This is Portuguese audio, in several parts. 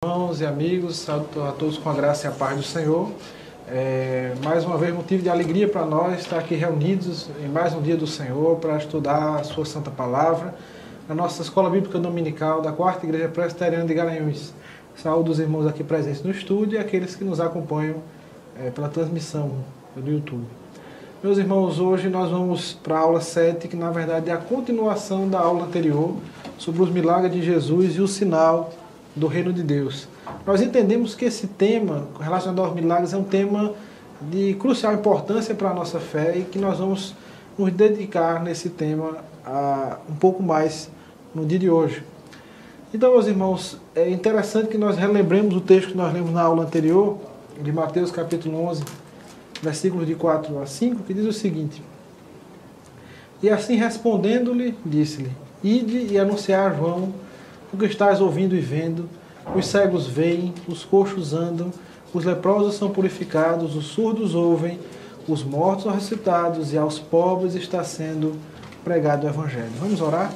Irmãos e amigos, saúdo a todos com a graça e a paz do Senhor. Mais uma vez, motivo de alegria para nós estar aqui reunidos em mais um dia do Senhor para estudar a sua Santa Palavra na nossa Escola Bíblica Dominical da 4ª Igreja Presbiteriana de Garanhuns. Saúdo os irmãos aqui presentes no estúdio e aqueles que nos acompanham pela transmissão do YouTube. Meus irmãos, hoje nós vamos para a aula 7, que na verdade é a continuação da aula anterior sobre os milagres de Jesus e o sinal do reino de Deus. Nós entendemos que esse tema relacionado aos milagres é um tema de crucial importância para a nossa fé e que nós vamos nos dedicar nesse tema um pouco mais no dia de hoje. Então, meus irmãos, é interessante que nós relembremos o texto que nós lemos na aula anterior, de Mateus capítulo 11, versículos de 4 a 5, que diz o seguinte: E assim respondendo-lhe, disse-lhe: Ide e anunciar a João o que estás ouvindo e vendo, os cegos veem, os coxos andam, os leprosos são purificados, os surdos ouvem, os mortos são ressuscitados e aos pobres está sendo pregado o Evangelho. Vamos orar?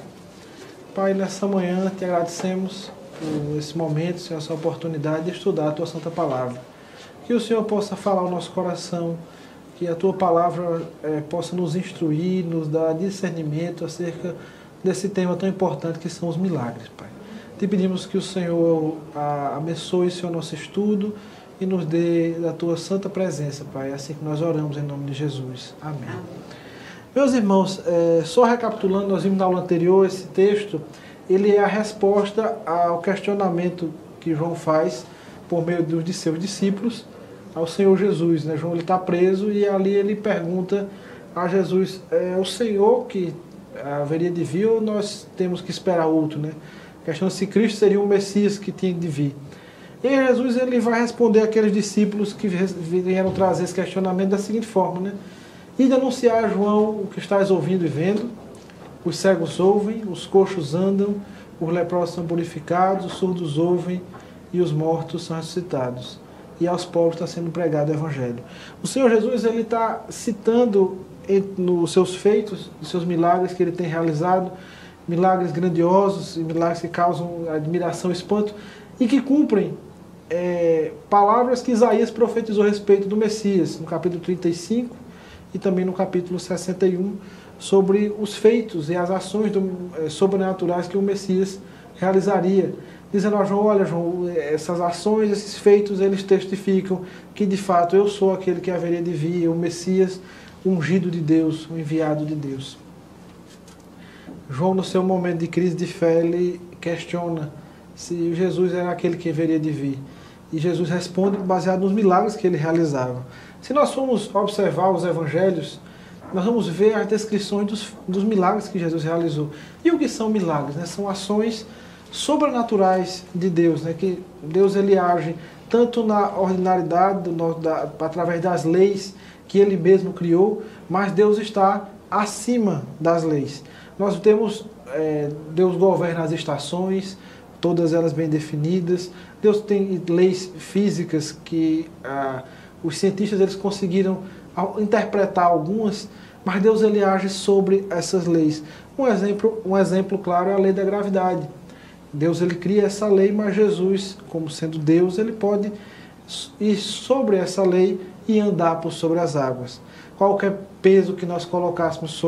Pai, nessa manhã te agradecemos por esse momento, Senhor, essa oportunidade de estudar a Tua Santa Palavra. Que o Senhor possa falar ao nosso coração, que a Tua Palavra possa nos instruir, nos dar discernimento acerca desse tema tão importante que são os milagres, Pai. Te pedimos que o Senhor abençoe, Senhor, nosso estudo e nos dê da Tua santa presença, Pai. É assim que nós oramos em nome de Jesus. Amém. Meus irmãos, só recapitulando, nós vimos na aula anterior, esse texto, ele é a resposta ao questionamento que João faz por meio de seus discípulos ao Senhor Jesus, né? João está preso e ali ele pergunta a Jesus: é o Senhor que haveria de vir ou nós temos que esperar outro, né? Questionando se Cristo seria o Messias que tinha de vir. E Jesus ele vai responder àqueles discípulos que vieram trazer esse questionamento da seguinte forma, né? E de anunciar a João o que estás ouvindo e vendo, os cegos ouvem, os coxos andam, os leprosos são purificados, os surdos ouvem e os mortos são ressuscitados. E aos pobres está sendo pregado o Evangelho. O Senhor Jesus ele está citando nos seus feitos, nos seus milagres que ele tem realizado, milagres grandiosos e milagres que causam admiração e espanto e que cumprem palavras que Isaías profetizou a respeito do Messias, no capítulo 35 e também no capítulo 61, sobre os feitos e as ações sobrenaturais que o Messias realizaria, dizendo a João: olha, João, essas ações, esses feitos, eles testificam que de fato eu sou aquele que haveria de vir, o Messias, o ungido de Deus, o enviado de Deus. João, no seu momento de crise de fé, ele questiona se Jesus era aquele que haveria de vir. E Jesus responde baseado nos milagres que ele realizava. Se nós formos observar os evangelhos, nós vamos ver as descrições dos milagres que Jesus realizou. E o que são milagres? Né? São ações sobrenaturais de Deus, né? Que Deus ele age tanto na ordinariedade, através das leis que ele mesmo criou, mas Deus está acima das leis. Nós temos, Deus governa as estações, todas elas bem definidas. Deus tem leis físicas que os cientistas eles conseguiram interpretar algumas, mas Deus ele age sobre essas leis. Um exemplo claro é a lei da gravidade. Deus ele cria essa lei, mas Jesus, como sendo Deus, ele pode ir sobre essa lei e andar por sobre as águas. Qualquer peso que nós colocássemos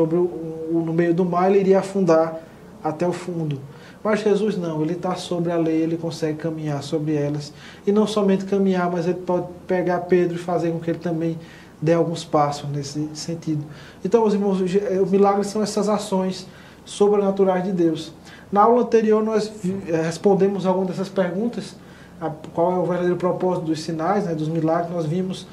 no meio do mar, ele iria afundar até o fundo. Mas Jesus não, ele está sobre a lei, ele consegue caminhar sobre elas. E não somente caminhar, mas ele pode pegar Pedro e fazer com que ele também dê alguns passos nesse sentido. Então, meus irmãos, os milagres são essas ações sobrenaturais de Deus. Na aula anterior, nós respondemos algumas dessas perguntas. Qual é o verdadeiro propósito dos sinais, né, dos milagres? Nós vimos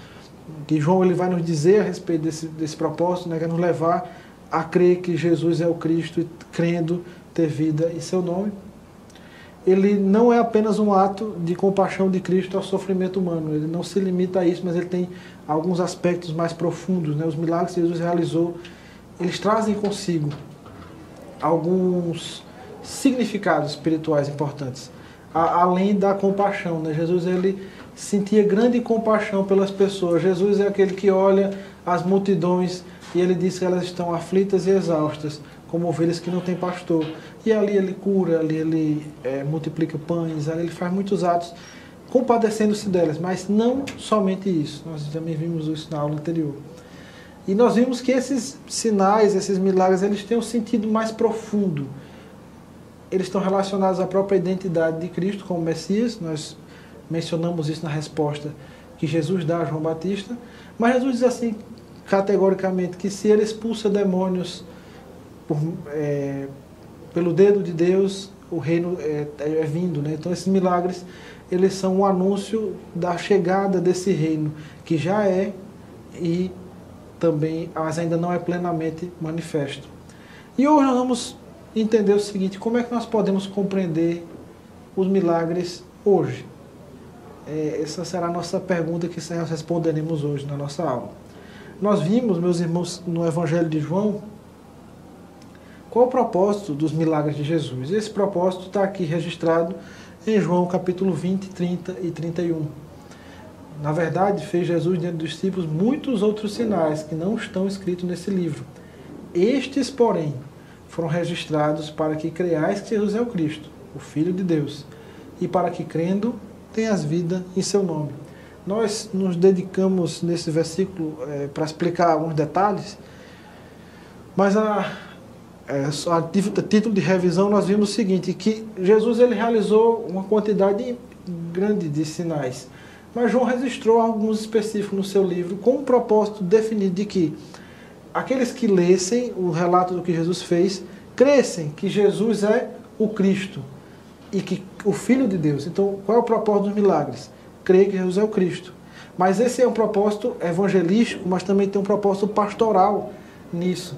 que João ele vai nos dizer a respeito desse propósito, né, que é nos levar a crer que Jesus é o Cristo e, crendo, ter vida em seu nome. Ele não é apenas um ato de compaixão de Cristo ao sofrimento humano. Ele não se limita a isso, mas ele tem alguns aspectos mais profundos, né? Os milagres que Jesus realizou, eles trazem consigo alguns significados espirituais importantes, além da compaixão, né? Jesus ele sentia grande compaixão pelas pessoas. Jesus é aquele que olha as multidões e ele diz que elas estão aflitas e exaustas, como ovelhas que não têm pastor. E ali ele cura, ali ele multiplica pães, ali ele faz muitos atos compadecendo-se delas, mas não somente isso. Nós também vimos isso na aula anterior. E nós vimos que esses sinais, esses milagres, eles têm um sentido mais profundo. Eles estão relacionados à própria identidade de Cristo como Messias. Nós mencionamos isso na resposta que Jesus dá a João Batista. Mas Jesus diz assim, categoricamente, que se ele expulsa demônios pelo dedo de Deus, o reino é vindo, né? Então esses milagres, eles são um anúncio da chegada desse reino, que já é e também, mas ainda não é plenamente manifesto. E hoje nós vamos entender o seguinte: como é que nós podemos compreender os milagres hoje? Essa será a nossa pergunta que nós responderemos hoje na nossa aula. Nós vimos, meus irmãos, no Evangelho de João, qual o propósito dos milagres de Jesus. Esse propósito está aqui registrado em João capítulo 20, 30 e 31. Na verdade, fez Jesus diante dos discípulos muitos outros sinais que não estão escritos nesse livro. Estes, porém, foram registrados para que creiais que Jesus é o Cristo, o Filho de Deus, e para que, crendo, tenhas vida em seu nome. Nós nos dedicamos nesse versículo para explicar alguns detalhes, mas a título de revisão nós vimos o seguinte, que Jesus ele realizou uma quantidade grande de sinais, mas João registrou alguns específicos no seu livro com um propósito definido de que aqueles que lessem o relato do que Jesus fez, crescem que Jesus é o Cristo e que o Filho de Deus. Então, qual é o propósito dos milagres? Crer que Jesus é o Cristo. Mas esse é um propósito evangelístico, mas também tem um propósito pastoral nisso,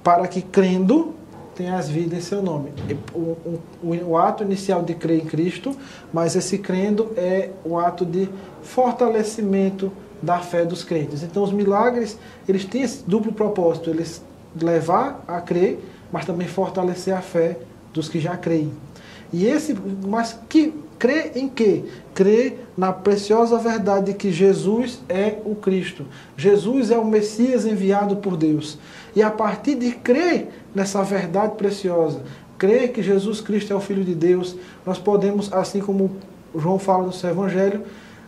para que, crendo, tenhas vida em seu nome. O ato inicial de crer em Cristo, mas esse crendo é o ato de fortalecimento da fé dos crentes. Então, os milagres, eles têm esse duplo propósito, eles levar a crer, mas também fortalecer a fé dos que já creem. Mas que crê em quê? Crê na preciosa verdade de que Jesus é o Cristo. Jesus é o Messias enviado por Deus. E a partir de crer nessa verdade preciosa, crer que Jesus Cristo é o Filho de Deus, nós podemos, assim como João fala no seu Evangelho,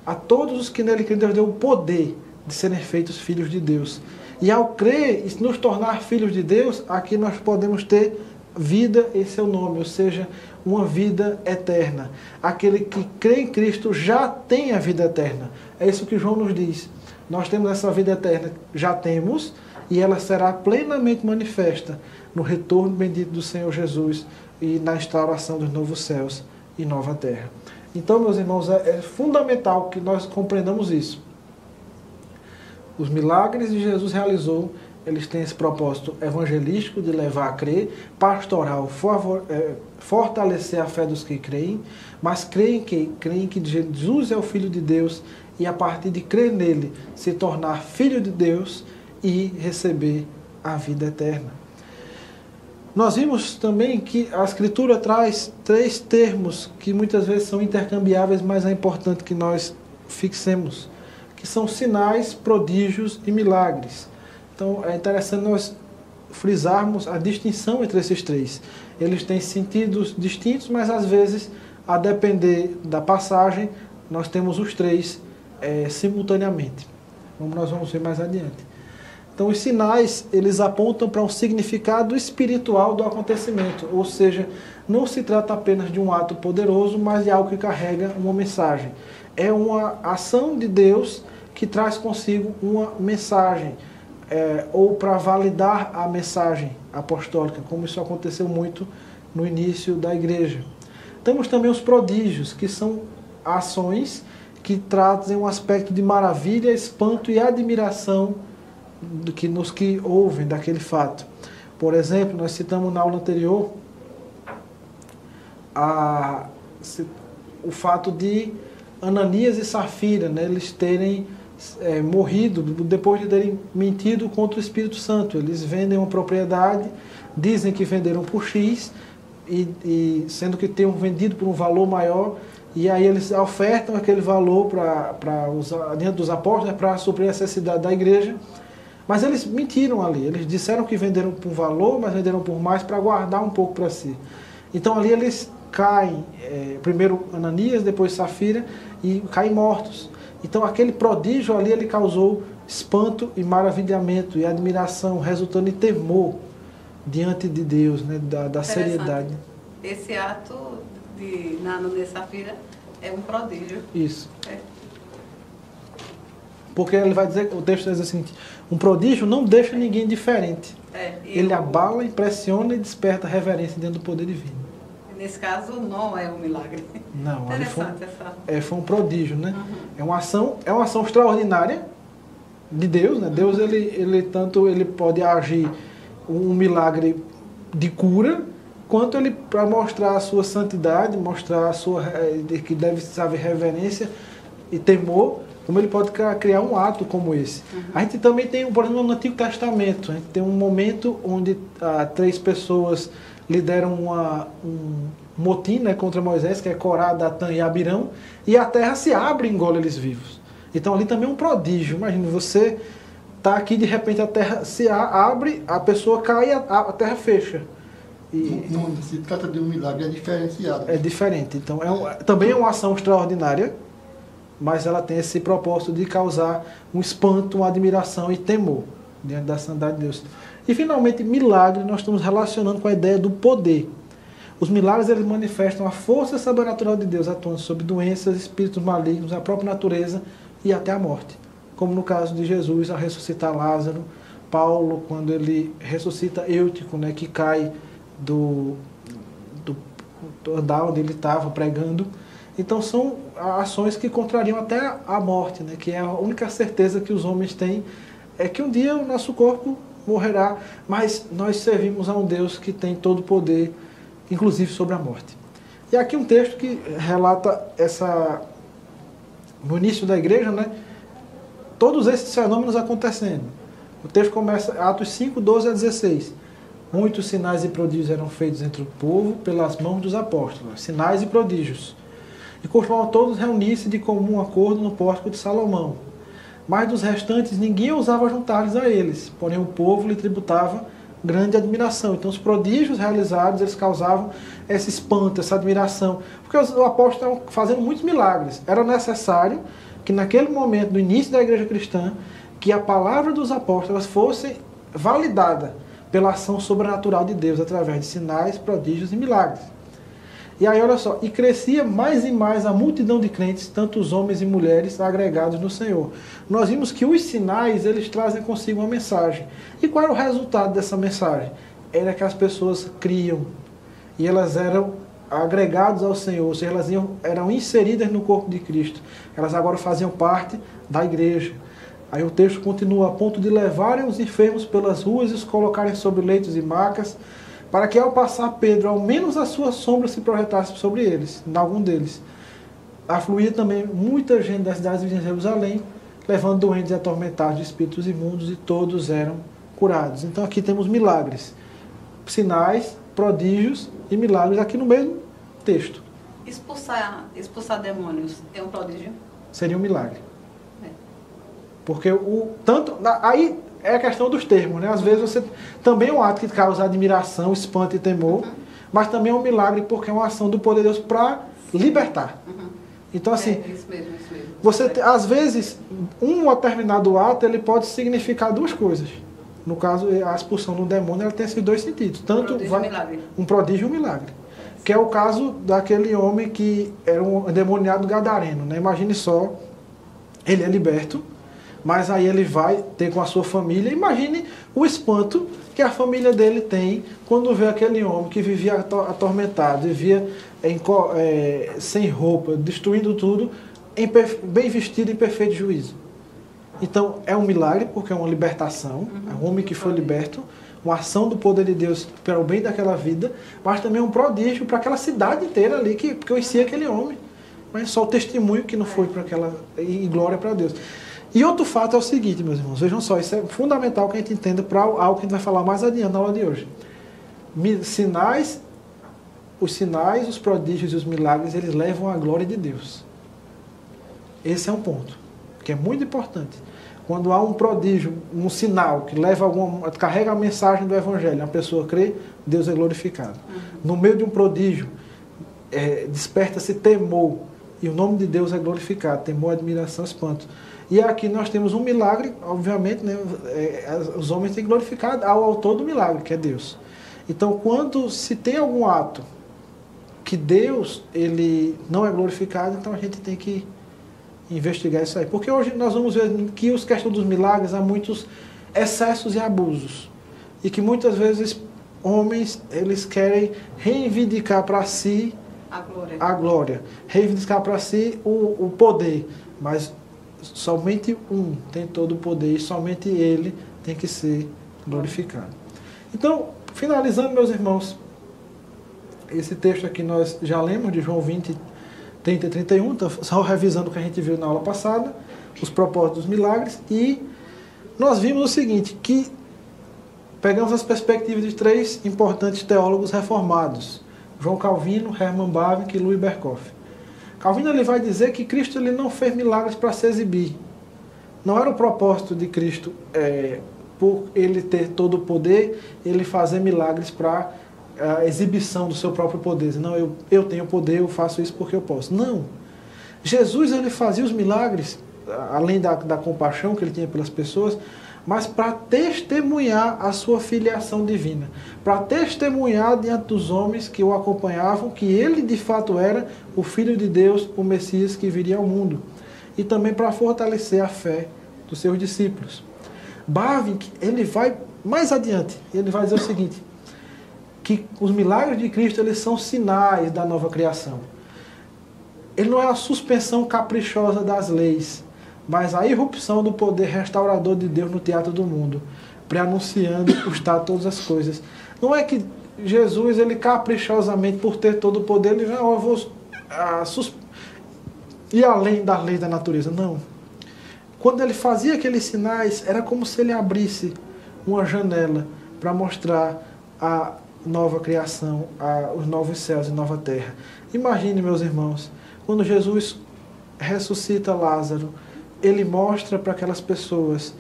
a todos os que nele creem, Deus deu o poder de serem feitos filhos de Deus. E ao crer e nos tornar filhos de Deus, aqui nós podemos ter vida em seu nome, ou seja, uma vida eterna. Aquele que crê em Cristo já tem a vida eterna. É isso que João nos diz. Nós temos essa vida eterna, já temos, e ela será plenamente manifesta no retorno bendito do Senhor Jesus e na instauração dos novos céus e nova terra. Então, meus irmãos, é fundamental que nós compreendamos isso. Os milagres que Jesus realizou, eles têm esse propósito evangelístico de levar a crer, pastoral, fortalecer a fé dos que creem, mas creem que Jesus é o Filho de Deus e a partir de crer nele, se tornar filho de Deus e receber a vida eterna. Nós vimos também que a Escritura traz 3 termos que muitas vezes são intercambiáveis, mas é importante que nós fixemos, que são sinais, prodígios e milagres. Então é interessante nós frisarmos a distinção entre esses 3. Eles têm sentidos distintos, mas às vezes, a depender da passagem, nós temos os 3 simultaneamente. Como nós vamos ver mais adiante. Então os sinais, eles apontam para um significado espiritual do acontecimento, ou seja, não se trata apenas de um ato poderoso, mas de algo que carrega uma mensagem. É uma ação de Deus que traz consigo uma mensagem, ou para validar a mensagem apostólica, como isso aconteceu muito no início da igreja. Temos também os prodígios, que são ações que trazem um aspecto de maravilha, espanto e admiração nos que ouvem daquele fato. Por exemplo, nós citamos na aula anterior o fato de Ananias e Safira, né, eles terem morrido depois de terem mentido contra o Espírito Santo. Eles vendem uma propriedade, dizem que venderam por X, e sendo que tenham vendido por um valor maior, e aí eles ofertam aquele valor para usar diante dos apóstolos, né, para suprir a necessidade da igreja. Mas eles mentiram ali, eles disseram que venderam por valor, mas venderam por mais para guardar um pouco para si. Então ali eles caem, primeiro Ananias, depois Safira, e caem mortos. Então aquele prodígio ali, ele causou espanto e maravilhamento e admiração, resultando em temor diante de Deus, né, da seriedade. Esse ato na Ananias e Safira é um prodígio. Isso. Porque ele vai dizer, o texto diz assim, um prodígio não deixa ninguém diferente. Ele abala, impressiona e desperta reverência dentro do poder divino. Nesse caso, não é um milagre. Não, interessante foi um prodígio, né? É uma ação extraordinária de Deus, né? Deus, ele pode agir um milagre de cura, quanto ele, para mostrar a sua santidade, mostrar a sua, que deve haver reverência e temor, como ele pode criar um ato como esse. A gente também tem, por exemplo, no Antigo Testamento, a gente tem um momento onde 3 pessoas lideram um motim, né, contra Moisés, que é Corá, Datã e Abirão, e a terra se abre e engole eles vivos. Então ali também é um prodígio. Imagina, você está aqui, de repente a terra se abre, a pessoa cai e a terra fecha. Não se trata de um milagre, é diferenciado. É diferente. Então também é uma ação extraordinária, mas ela tem esse propósito de causar um espanto, uma admiração e temor diante da santidade de Deus. E finalmente, milagre, nós estamos relacionando com a ideia do poder. Os milagres, eles manifestam a força sobrenatural de Deus atuando sobre doenças, espíritos malignos, a própria natureza e até a morte. Como no caso de Jesus, ao ressuscitar Lázaro, Paulo, quando ele ressuscita Eutico, né, que cai do andar onde ele estava pregando. Então são ações que contrariam até a morte, né, que é a única certeza que os homens têm, é que um dia o nosso corpo morrerá, mas nós servimos a um Deus que tem todo o poder, inclusive sobre a morte. E aqui um texto que relata no início da igreja, né, todos esses fenômenos acontecendo. O texto começa, Atos 5, 12 a 16. Muitos sinais e prodígios eram feitos entre o povo pelas mãos dos apóstolos, sinais e prodígios. E costumavam todos reunir-se de comum acordo no pórtico de Salomão. Mas dos restantes ninguém ousava juntar-lhes a eles, porém o povo lhe tributava grande admiração. Então os prodígios realizados, eles causavam esse espanto, essa admiração, porque os apóstolos estavam fazendo muitos milagres. Era necessário que naquele momento, no início da igreja cristã, que a palavra dos apóstolos fosse validada pela ação sobrenatural de Deus, através de sinais, prodígios e milagres. E aí, olha só, e crescia mais e mais a multidão de crentes, tanto os homens e mulheres agregados no Senhor. Nós vimos que os sinais, eles trazem consigo uma mensagem. E qual era o resultado dessa mensagem? Era que as pessoas criam, e elas eram agregadas ao Senhor, ou seja, elas eram inseridas no corpo de Cristo. Elas agora faziam parte da igreja. Aí o texto continua, a ponto de levarem os enfermos pelas ruas e os colocarem sobre leitos e macas, para que ao passar Pedro, ao menos a sua sombra se projetasse sobre eles, em algum deles. Afluía também muita gente das cidades de Jerusalém, levando doentes e atormentados de espíritos imundos, e todos eram curados. Então aqui temos milagres, sinais, prodígios e milagres aqui no mesmo texto. Expulsar demônios é um prodígio? Seria um milagre. Porque aí é a questão dos termos, né? Às vezes você também é um ato que causa admiração, espanto e temor, mas também é um milagre porque é uma ação do poder de Deus para libertar. Então assim, isso mesmo. Às vezes um determinado ato ele pode significar duas coisas. No caso, a expulsão do demônio, ela tem esses dois sentidos, tanto um prodígio e um milagre. Que é o caso daquele homem que era um endemoniado gadareno, né? Imagine só, ele é liberto, mas aí ele vai ter com a sua família. Imagine o espanto que a família dele tem quando vê aquele homem que vivia atormentado, vivia sem roupa, destruindo tudo, bem vestido em perfeito juízo. Então é um milagre porque é uma libertação, é um homem que foi liberto, uma ação do poder de Deus para o bem daquela vida, mas também é um prodígio para aquela cidade inteira ali que conhecia aquele homem. Mas só o testemunho que não foi para aquela, e glória para Deus. E outro fato é o seguinte, meus irmãos, vejam só, isso é fundamental que a gente entenda para algo que a gente vai falar mais adiante na aula de hoje. Os sinais, os prodígios e os milagres, eles levam à glória de Deus. Esse é um ponto, que é muito importante. Quando há um prodígio, um sinal que carrega a mensagem do Evangelho, a pessoa crê, Deus é glorificado. No meio de um prodígio, desperta-se temor, e o nome de Deus é glorificado, temor, admiração, espanto. E aqui nós temos um milagre, obviamente, né, os homens têm que glorificar ao autor do milagre, que é Deus. Então, quando se tem algum ato que Deus ele não é glorificado, então a gente tem que investigar isso aí. Porque hoje nós vamos ver que os questões dos milagres há muitos excessos e abusos. E que muitas vezes homens eles querem reivindicar para si a glória, reivindicar para si o poder, mas somente um tem todo o poder e somente ele tem que ser glorificado. Então, finalizando, meus irmãos, esse texto aqui nós já lemos de João 20, 30 e 31, então, só revisando o que a gente viu na aula passada, os propósitos dos milagres, e nós vimos o seguinte, que pegamos as perspectivas de 3 importantes teólogos reformados, João Calvino, Hermann Bavinck e Louis Berkhof. Calvino ele vai dizer que Cristo ele não fez milagres para se exibir. Não era o propósito de Cristo, por ele ter todo o poder, ele fazer milagres para a exibição do seu próprio poder. Não, eu tenho poder, eu faço isso porque eu posso. Não. Jesus ele fazia os milagres, além da compaixão que ele tinha pelas pessoas, mas para testemunhar a sua filiação divina, para testemunhar diante dos homens que o acompanhavam que ele de fato era o Filho de Deus, o Messias que viria ao mundo, e também para fortalecer a fé dos seus discípulos. Bavinck, ele vai mais adiante, ele vai dizer o seguinte, que os milagres de Cristo eles são sinais da nova criação. Ele não é a suspensão caprichosa das leis, mas a irrupção do poder restaurador de Deus no teatro do mundo, preanunciando o estado de todas as coisas. Não é que Jesus, ele caprichosamente, por ter todo o poder, ele eu vou ir além das leis da natureza. Não. Quando ele fazia aqueles sinais, era como se ele abrisse uma janela para mostrar a nova criação, os novos céus e nova terra. Imagine, meus irmãos, quando Jesus ressuscita Lázaro, ele mostra para aquelas pessoas,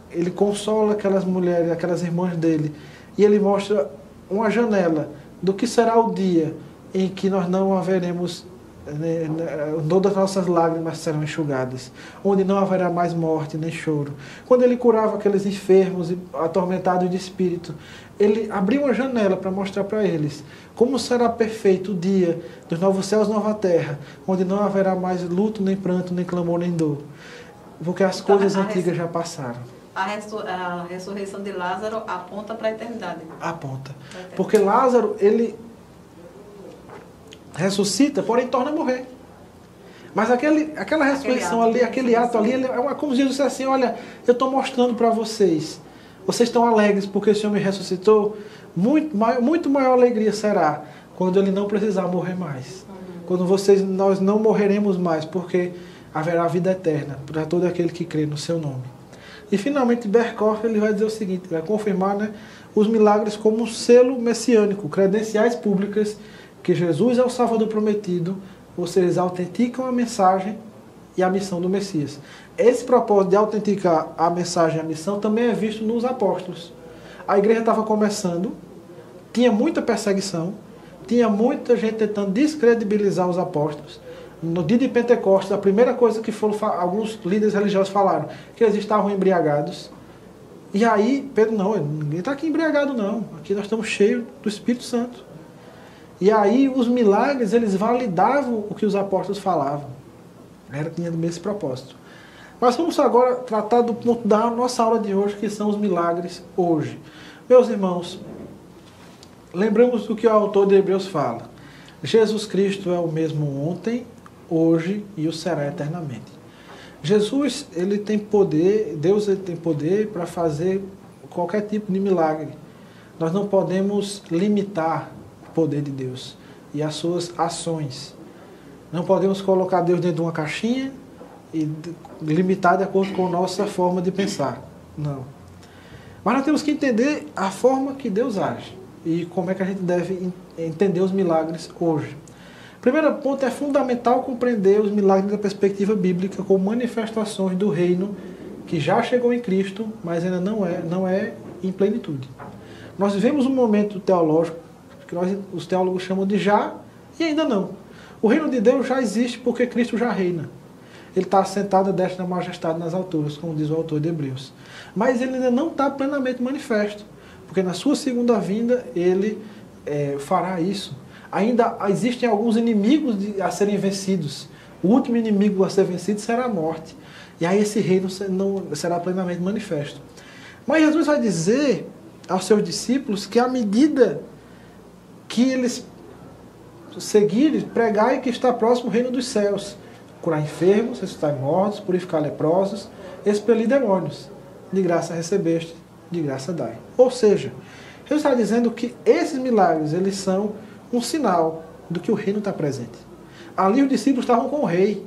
ele consola aquelas mulheres, aquelas irmãs dele, e ele mostra uma janela do que será o dia em que nós não haveremos, todas as nossas lágrimas serão enxugadas, onde não haverá mais morte nem choro. Quando ele curava aqueles enfermos e atormentados de espírito, ele abriu uma janela para mostrar para eles como será perfeito o dia dos novos céus e nova terra, onde não haverá mais luto, nem pranto, nem clamor, nem dor, porque as coisas antigas já passaram. A ressurreição de Lázaro aponta para a eternidade. Aponta. Porque Lázaro, ele ressuscita, porém torna a morrer. Mas aquela ressurreição ali, aquele ato ali, é como Jesus disse assim, olha, eu estou mostrando para vocês. Vocês estão alegres porque esse homem ressuscitou? Muito maior alegria será quando ele não precisar morrer mais. Quando nós não morreremos mais, porque haverá vida eterna para todo aquele que crê no seu nome. E finalmente Berkhof ele vai dizer o seguinte, vai confirmar, né, os milagres como um selo messiânico, credenciais públicas que Jesus é o Salvador prometido, ou seja, eles autenticam a mensagem e a missão do Messias. Esse propósito de autenticar a mensagem e a missão também é visto nos apóstolos. A igreja estava começando, tinha muita perseguição, tinha muita gente tentando descredibilizar os apóstolos. No dia de Pentecostes, a primeira coisa que alguns líderes religiosos falaram, que eles estavam embriagados. E aí, Pedro, não, ninguém está aqui embriagado não, aqui nós estamos cheios do Espírito Santo. E aí os milagres, eles validavam o que os apóstolos falavam. Tinha esse propósito. Mas vamos agora tratar do ponto da nossa aula de hoje, que são os milagres hoje. Meus irmãos, lembramos do que o autor de Hebreus fala. Jesus Cristo é o mesmo ontem, hoje e o será eternamente. Jesus, ele tem poder, Deus ele tem poder para fazer qualquer tipo de milagre. Nós não podemos limitar o poder de Deus e as suas ações. Não podemos colocar Deus dentro de uma caixinha e limitar de acordo com a nossa forma de pensar. Não. Mas nós temos que entender a forma que Deus age e como é que a gente deve entender os milagres hoje. Primeiro ponto, é fundamental compreender os milagres da perspectiva bíblica como manifestações do reino que já chegou em Cristo, mas ainda não é em plenitude. Nós vivemos um momento teológico que os teólogos chamam de já E ainda não. O reino de Deus já existe porque Cristo já reina. Ele está assentado à destra da majestade nas alturas, como diz o autor de Hebreus. Mas ele ainda não está plenamente manifesto, porque na sua segunda vinda ele fará isso. Ainda existem alguns inimigos a serem vencidos. O último inimigo a ser vencido será a morte. E aí esse reino não será plenamente manifesto. Mas Jesus vai dizer aos seus discípulos que à medida que eles seguirem, pregai que está próximo o reino dos céus. Curar enfermos, ressuscitar mortos, purificar leprosos, expelir demônios. De graça recebeste, de graça dai. Ou seja, Jesus está dizendo que esses milagres, eles são um sinal do que o reino está presente. Ali os discípulos estavam com o rei.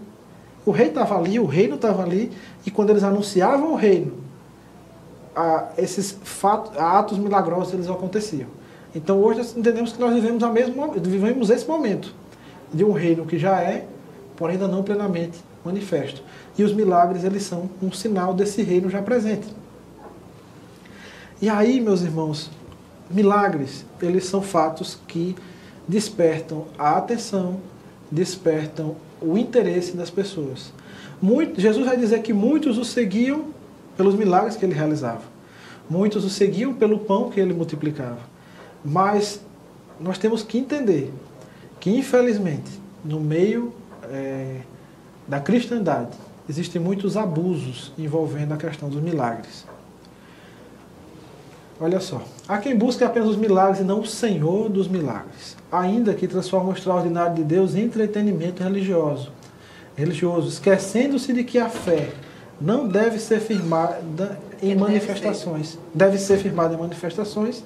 O rei estava ali, o reino estava ali, e quando eles anunciavam o reino, esses atos milagrosos eles aconteciam. Então hoje nós entendemos que nós vivemos esse momento de um reino que já porém ainda não plenamente manifesto. E os milagres, eles são um sinal desse reino já presente. E aí, meus irmãos, milagres, eles são fatos que despertam a atenção, despertam o interesse das pessoas. Jesus vai dizer que muitos o seguiam pelos milagres que ele realizava. Muitos o seguiam pelo pão que ele multiplicava. Mas nós temos que entender que, infelizmente, no meio da cristandade, existem muitos abusos envolvendo a questão dos milagres. Olha só, há quem busque apenas os milagres e não o Senhor dos milagres, ainda que transforma o extraordinário de Deus em entretenimento religioso, esquecendo-se de que a fé não deve ser firmada em manifestações, deve ser firmada em manifestações,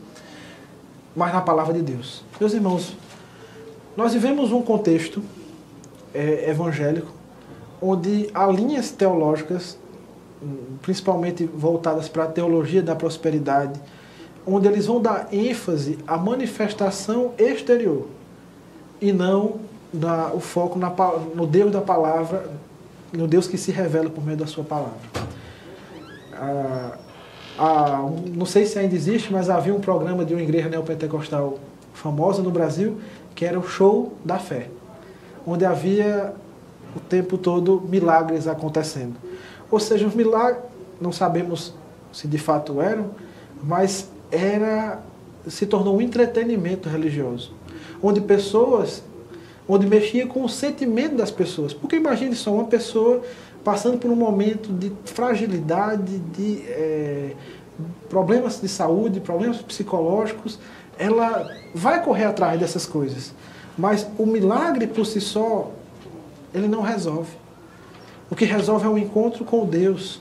mas na palavra de Deus. Meus irmãos, nós vivemos um contexto evangélico, onde há linhas teológicas, principalmente voltadas para a teologia da prosperidade, onde eles vão dar ênfase à manifestação exterior e não o foco no Deus da palavra, no Deus que se revela por meio da sua palavra. Não sei se ainda existe, mas havia um programa de uma igreja neopentecostal famosa no Brasil, que era o Show da Fé, onde havia o tempo todo milagres acontecendo. Ou seja, os milagres, não sabemos se de fato eram, mas se tornou um entretenimento religioso, onde mexia com o sentimento das pessoas. Porque imagine só, uma pessoa passando por um momento de fragilidade, de problemas de saúde, problemas psicológicos, ela vai correr atrás dessas coisas. Mas o milagre por si só, ele não resolve. O que resolve é o encontro com Deus,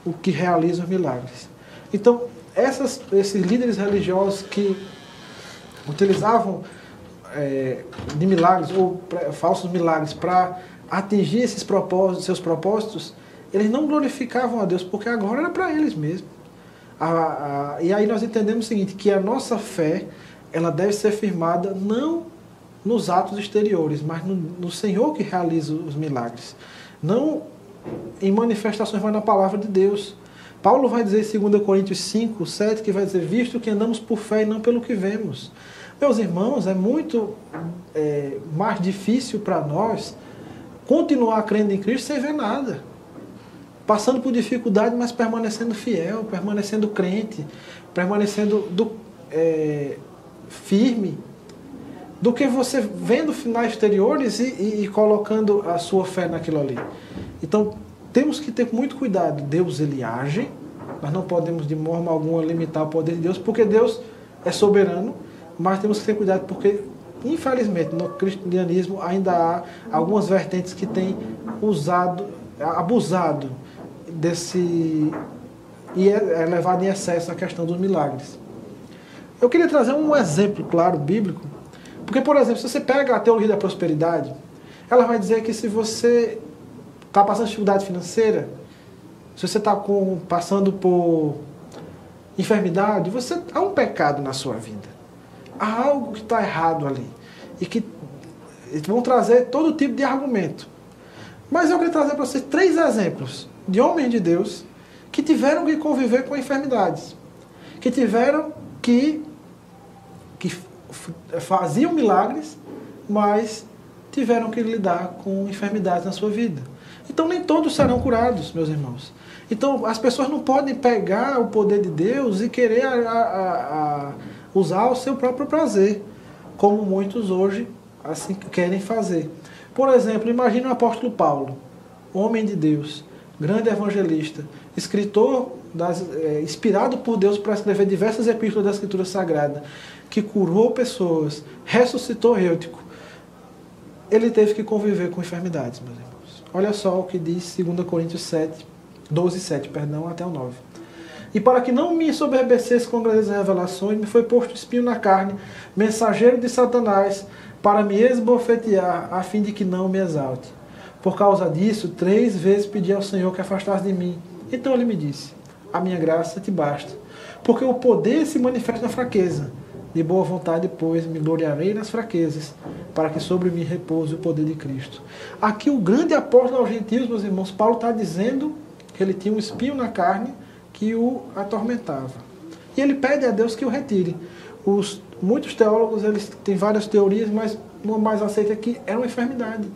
o que realiza os milagres. Então, esses líderes religiosos que utilizavam de milagres ou falsos milagres para atingir seus propósitos, eles não glorificavam a Deus, porque agora era para eles mesmos. E aí nós entendemos o seguinte, que a nossa fé, ela deve ser firmada não nos atos exteriores, mas no Senhor que realiza os milagres. Não em manifestações, mas na palavra de Deus. Paulo vai dizer em 2 Coríntios 5, 7, que vai dizer, visto que andamos por fé e não pelo que vemos. Meus irmãos, é muito mais difícil para nós continuar crendo em Cristo sem ver nada. Passando por dificuldade, mas permanecendo fiel, permanecendo crente, permanecendo firme, do que você vendo finais exteriores e colocando a sua fé naquilo ali. Então, temos que ter muito cuidado. Deus, ele age, nós não podemos de forma alguma limitar o poder de Deus, porque Deus é soberano, mas temos que ter cuidado porque, infelizmente, no cristianismo ainda há algumas vertentes que têm abusado e levado em excesso a questão dos milagres. Eu queria trazer um exemplo claro, bíblico, porque, por exemplo, se você pega a teologia da prosperidade, ela vai dizer que se você está passando dificuldade financeira, se você está passando por enfermidade, há um pecado na sua vida. Há algo que está errado ali. E que vão trazer todo tipo de argumento. Mas eu queria trazer para vocês 3 exemplos de homens de Deus que tiveram que conviver com enfermidades. Que tiveram que faziam milagres, mas tiveram que lidar com enfermidades na sua vida. Então nem todos serão curados, meus irmãos. Então as pessoas não podem pegar o poder de Deus e querer usar ao seu próprio prazer, como muitos hoje assim querem fazer. Por exemplo, imagine o apóstolo Paulo, homem de Deus, grande evangelista, escritor, inspirado por Deus para escrever diversas epístolas da Escritura Sagrada, que curou pessoas, ressuscitou Eutico. Ele teve que conviver com enfermidades, meus irmãos. Olha só o que diz 2 Coríntios 7, 12, 7, perdão, até o 9. E para que não me ensoberbecesse com grandes revelações, me foi posto espinho na carne, mensageiro de Satanás, para me esbofetear, a fim de que não me exalte. Por causa disso, 3 vezes pedi ao Senhor que afastasse de mim. Então ele me disse, a minha graça te basta, porque o poder se manifesta na fraqueza. De boa vontade, pois, me gloriarei nas fraquezas, para que sobre mim repouse o poder de Cristo. Aqui o grande apóstolo aos gentios, meus irmãos, Paulo está dizendo que ele tinha um espinho na carne que o atormentava. E ele pede a Deus que o retire. Muitos teólogos eles têm várias teorias, mas uma mais aceita é que era uma enfermidade.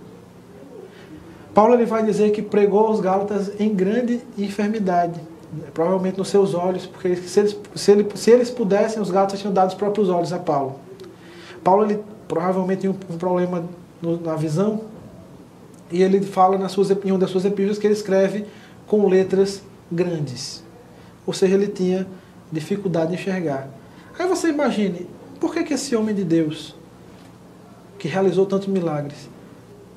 Paulo ele vai dizer que pregou aos Gálatas em grande enfermidade, provavelmente nos seus olhos, porque se eles pudessem, os Gálatas tinham dado os próprios olhos a Paulo. Paulo ele provavelmente tinha um problema na visão, e ele fala em uma das suas epístolas que ele escreve com letras grandes. Ou seja, ele tinha dificuldade de enxergar. Aí você imagine, por que esse homem de Deus, que realizou tantos milagres,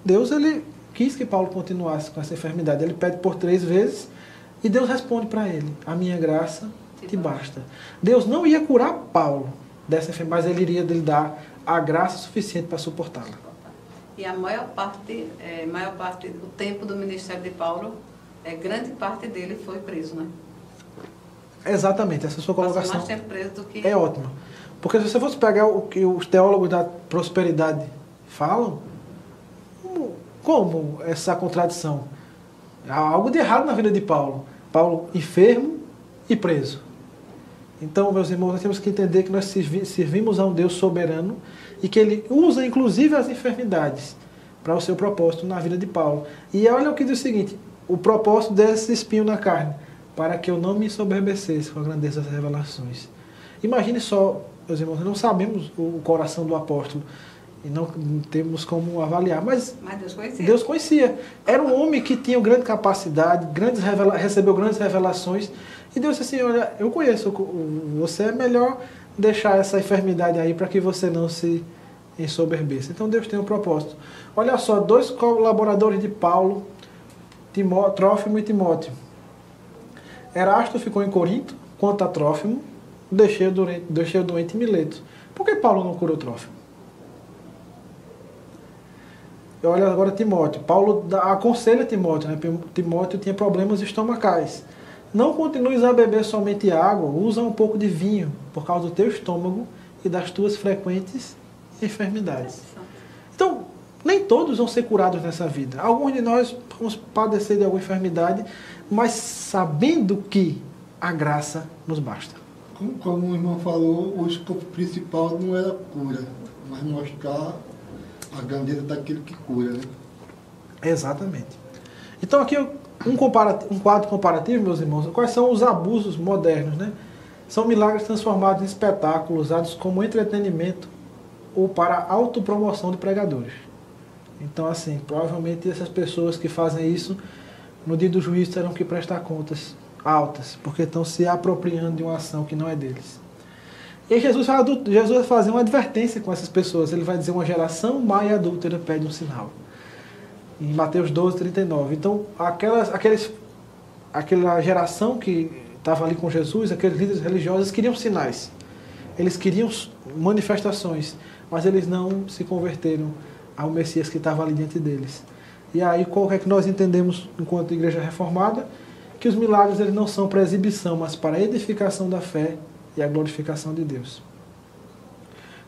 Deus ele quis que Paulo continuasse com essa enfermidade. Ele pede por 3 vezes e Deus responde para ele, a minha graça te basta. Deus não ia curar Paulo dessa enfermidade, mas ele iria lhe dar a graça suficiente para suportá-la. E a maior parte do tempo do ministério de Paulo, grande parte dele foi preso, né? Exatamente, essa sua colocação mais tempo preso do que... é ótima. Porque se você fosse pegar o que os teólogos da prosperidade falam, como essa contradição? Há algo de errado na vida de Paulo. Paulo enfermo e preso. Então, meus irmãos, nós temos que entender que nós servimos a um Deus soberano e que Ele usa, inclusive, as enfermidades para o seu propósito na vida de Paulo. E olha o que diz o seguinte, o propósito desse espinho na carne, para que eu não me ensoberbecesse com a grandeza das revelações. Imagine só, meus irmãos, nós não sabemos o coração do apóstolo e não temos como avaliar, mas Deus conhecia. Deus conhecia. Era um homem que tinha grande capacidade, recebeu grandes revelações, e Deus disse assim, olha, eu conheço, você é melhor deixar essa enfermidade aí para que você não se ensoberbeça. Então Deus tem um propósito. Olha só, 2 colaboradores de Paulo, Trófimo e Timóteo. Erasto ficou em Corinto, quanto a Trófimo, deixei o doente em Mileto. Por que Paulo não curou Trófimo? Olha agora Timóteo. Paulo aconselha Timóteo, né? Timóteo tinha problemas estomacais. Não continues a beber somente água, usa um pouco de vinho, por causa do teu estômago e das tuas frequentes enfermidades. Então, nem todos vão ser curados nessa vida. Alguns de nós vamos padecer de alguma enfermidade, mas sabendo que a graça nos basta. Como o irmão falou, o escopo principal não era cura, mas mostrar a grandeza daquele que cura, né? Exatamente. Então aqui um quadro comparativo, meus irmãos, quais são os abusos modernos, né? São milagres transformados em espetáculos, usados como entretenimento ou para autopromoção de pregadores. Então assim, provavelmente essas pessoas que fazem isso, no dia do juízo terão que prestar contas altas, porque estão se apropriando de uma ação que não é deles. E Jesus vai fazer uma advertência com essas pessoas. Ele vai dizer, uma geração má e adúltera pede um sinal. Em Mateus 12, 39. Então, aquela geração que estava ali com Jesus, aqueles líderes religiosos, queriam sinais. Eles queriam manifestações, mas eles não se converteram ao Messias que estava ali diante deles. E aí, qual é que nós entendemos, enquanto igreja reformada? Que os milagres eles não são para exibição, mas para a edificação da fé e a glorificação de Deus.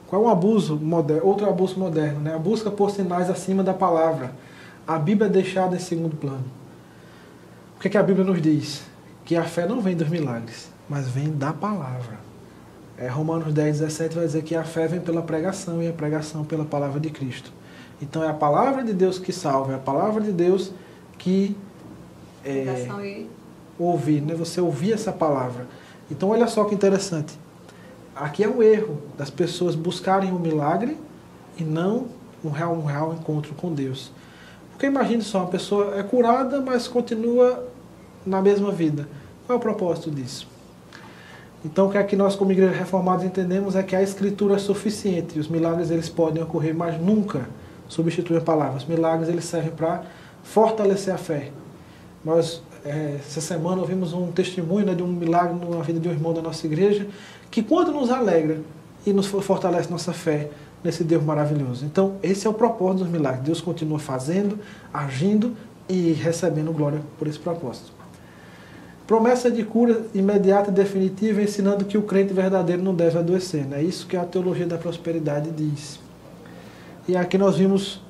Qual é um abuso moderno? Outro abuso moderno, né? A busca por sinais acima da palavra. A Bíblia é deixada em segundo plano. O que a Bíblia nos diz? Que a fé não vem dos milagres, mas vem da palavra. Romanos 10, 17 vai dizer que a fé vem pela pregação e a pregação pela palavra de Cristo. Então é a palavra de Deus que salva, é a palavra de Deus que ouvir, né? Você ouvir essa palavra. Então olha só que interessante. Aqui é um erro das pessoas buscarem um milagre e não um real encontro com Deus. Porque imagine só, uma pessoa é curada, mas continua na mesma vida. Qual é o propósito disso? Então o que é que nós como igreja reformada entendemos é que a Escritura é suficiente. Os milagres eles podem ocorrer, mas nunca substituem a palavra. Os milagres eles servem para fortalecer a fé. Nós, essa semana, ouvimos um testemunho, né, de um milagre na vida de um irmão da nossa igreja, que quando nos alegra e nos fortalece nossa fé nesse Deus maravilhoso. Então, esse é o propósito dos milagres. Deus continua fazendo, agindo e recebendo glória por esse propósito. Promessa de cura imediata e definitiva, ensinando que o crente verdadeiro não deve adoecer. É isso que a teologia da prosperidade diz. E aqui nós vimos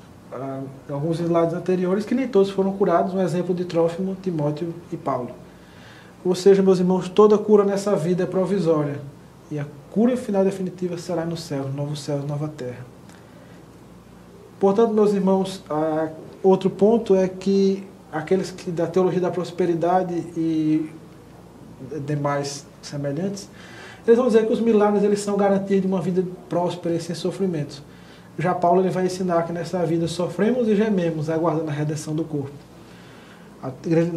alguns slides anteriores que nem todos foram curados, um exemplo de Trófimo, Timóteo e Paulo. Ou seja, meus irmãos, toda cura nessa vida é provisória. E a cura final definitiva será no céu, novos céus, nova terra. Portanto, meus irmãos, outro ponto é que aqueles que da teologia da prosperidade e demais semelhantes, eles vão dizer que os milagres eles são garantia de uma vida próspera e sem sofrimentos. Já Paulo ele vai ensinar que nessa vida sofremos e gememos, aguardando a redenção do corpo.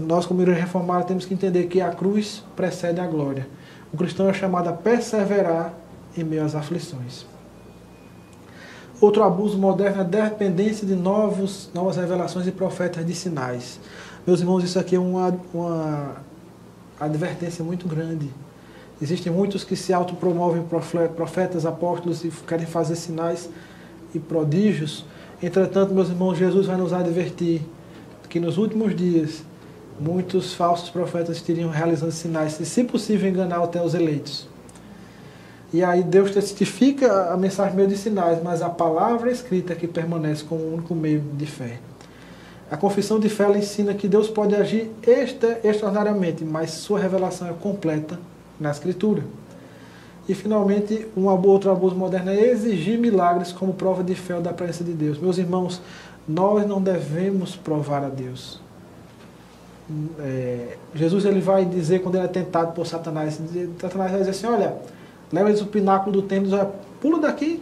Nós, como igreja reformada, temos que entender que a cruz precede a glória. O cristão é chamado a perseverar em meio às aflições. Outro abuso moderno é a dependência de novas revelações e profetas de sinais. Meus irmãos, isso aqui é uma advertência muito grande. Existem muitos que se autopromovem profetas, apóstolos e querem fazer sinais e prodígios. Entretanto, meus irmãos, Jesus vai nos advertir que nos últimos dias muitos falsos profetas estariam realizando sinais e, se possível, enganar até os eleitos. E aí Deus testifica a mensagem meio de sinais, mas a palavra escrita que permanece como o único meio de fé. A confissão de fé ela ensina que Deus pode agir extraordinariamente, mas sua revelação é completa na Escritura. E, finalmente, outro abuso moderno é exigir milagres como prova de fé ou da presença de Deus. Meus irmãos, nós não devemos provar a Deus. Jesus ele vai dizer, quando ele é tentado por Satanás, Satanás vai dizer assim, olha, leva eles o pináculo do templo, pula daqui,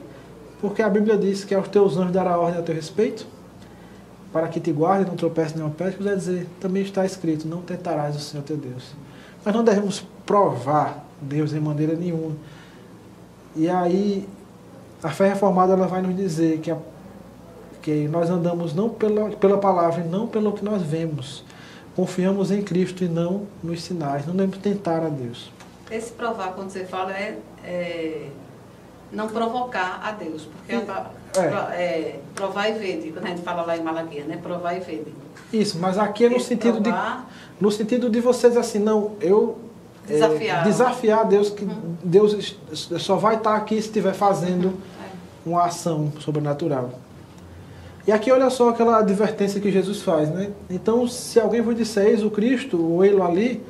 porque a Bíblia diz que aos teus anjos dará ordem a teu respeito, para que te guarde, não tropece nenhuma pedra. Vai dizer, também está escrito, não tentarás o Senhor teu Deus. Mas não devemos provar Deus em maneira nenhuma. E aí, a fé reformada ela vai nos dizer que nós andamos não pela palavra e não pelo que nós vemos. Confiamos em Cristo e não nos sinais. Não devemos tentar a Deus. Esse provar, quando você fala, é não provocar a Deus. Porque provar e vede, quando a gente fala lá em Malaquias, né? Provar e vede. Isso, mas aqui é no sentido de vocês assim, não, eu desafiar Deus, que Deus só vai estar aqui se estiver fazendo uma ação sobrenatural. E aqui olha só aquela advertência que Jesus faz, né? Então, se alguém vos disser, eis o Cristo, ou ele ali,